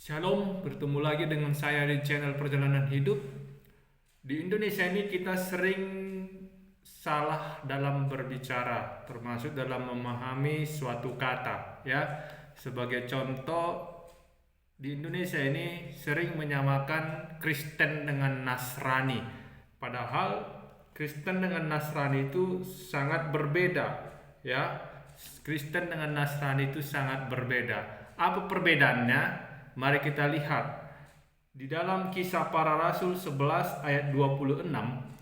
Shalom, bertemu lagi dengan saya di channel Perjalanan Hidup. Di Indonesia ini kita sering salah dalam berbicara, termasuk dalam memahami suatu kata, ya. Sebagai contoh, di Indonesia ini sering menyamakan Kristen dengan Nasrani. Padahal Kristen dengan Nasrani itu sangat berbeda, ya. Kristen dengan Nasrani itu sangat berbeda. Apa perbedaannya? Mari kita lihat di dalam Kisah Para Rasul 11 ayat 26,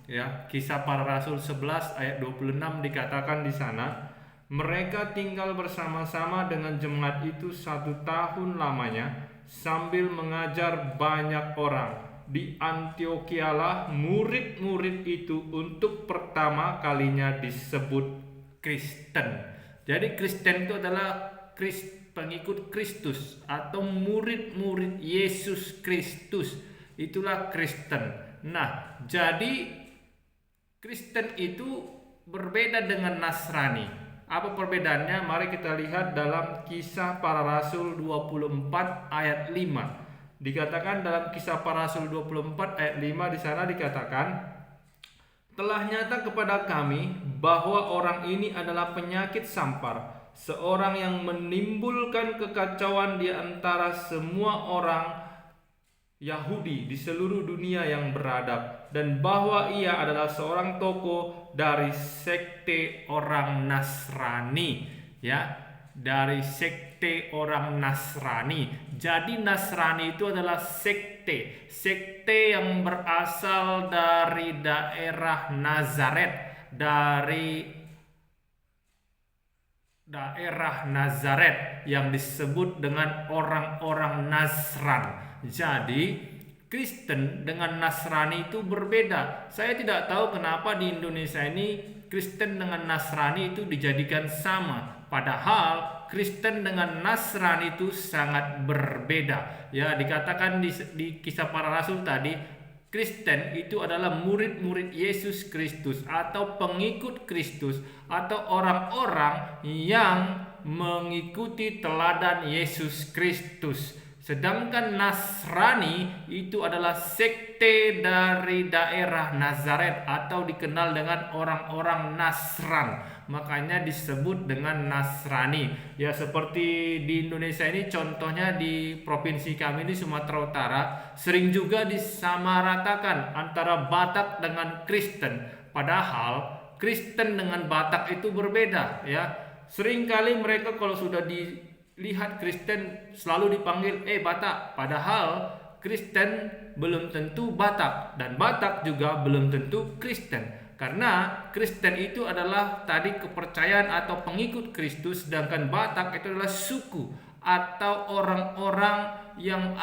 ya. Kisah Para Rasul 11 ayat 26 dikatakan di sana, mereka tinggal bersama-sama dengan jemaat itu 1 tahun lamanya sambil mengajar banyak orang. Di Antiochialah murid-murid itu untuk pertama kalinya disebut Kristen. Jadi Kristen itu adalah pengikut Kristus atau murid-murid Yesus Kristus. Itulah Kristen. Nah, jadi Kristen itu berbeda dengan Nasrani. Apa perbedaannya? Mari kita lihat dalam Kisah Para Rasul 24 ayat 5. Dikatakan dalam Kisah Para Rasul 24 ayat 5 di sana dikatakan, telah nyata kepada kami bahwa orang ini adalah penyakit sampar, seorang yang menimbulkan kekacauan di antara semua orang Yahudi di seluruh dunia yang beradab, dan bahwa ia adalah seorang tokoh dari sekte orang Nasrani, ya, dari sekte orang Nasrani. Jadi Nasrani itu adalah sekte yang berasal dari daerah Nazaret, daerah Nazaret yang disebut dengan orang-orang Nasran. Jadi Kristen dengan Nasrani itu berbeda. Saya tidak tahu kenapa di Indonesia ini Kristen dengan Nasrani itu dijadikan sama. Padahal Kristen dengan Nasrani itu sangat berbeda. Ya, dikatakan di Kisah Para Rasul tadi, Kristen itu adalah murid-murid Yesus Kristus atau pengikut Kristus atau orang-orang yang mengikuti teladan Yesus Kristus. Sedangkan Nasrani itu adalah sekte dari daerah Nazaret atau dikenal dengan orang-orang Nasran. Makanya disebut dengan Nasrani. Ya, seperti di Indonesia ini contohnya di provinsi kami di Sumatera Utara sering juga disamaratakan antara Batak dengan Kristen. Padahal Kristen dengan Batak itu berbeda, ya. Seringkali mereka kalau sudah dilihat Kristen selalu dipanggil Batak, padahal Kristen belum tentu Batak dan Batak juga belum tentu Kristen. Karena Kristen itu adalah tadi kepercayaan atau pengikut Kristus, sedangkan Batak itu adalah suku atau orang-orang yang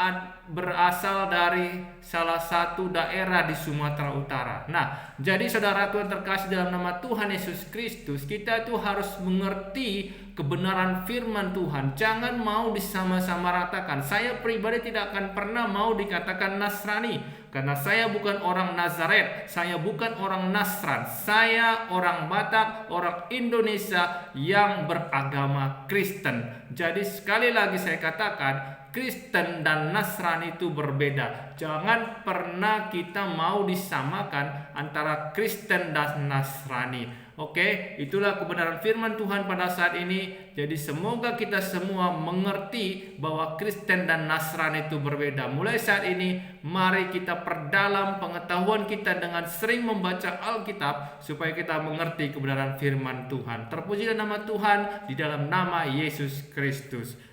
berasal dari salah satu daerah di Sumatera Utara. Nah, jadi saudaraku yang terkasih dalam nama Tuhan Yesus Kristus, kita itu harus mengerti kebenaran firman Tuhan. Jangan mau disama-sama ratakan. Saya pribadi tidak akan pernah mau dikatakan Nasrani, karena saya bukan orang Nazaret, saya bukan orang Nasran. Saya orang Batak, orang Indonesia yang beragama Kristen. Jadi sekali lagi saya katakan, Kristen dan Nasrani itu berbeda. Jangan pernah kita mau disamakan antara Kristen dan Nasrani. Oke, itulah kebenaran firman Tuhan pada saat ini. Jadi semoga kita semua mengerti bahwa Kristen dan Nasrani itu berbeda. Mulai saat ini, mari kita perdalam pengetahuan kita dengan sering membaca Alkitab supaya kita mengerti kebenaran firman Tuhan. Terpujilah nama Tuhan di dalam nama Yesus Kristus.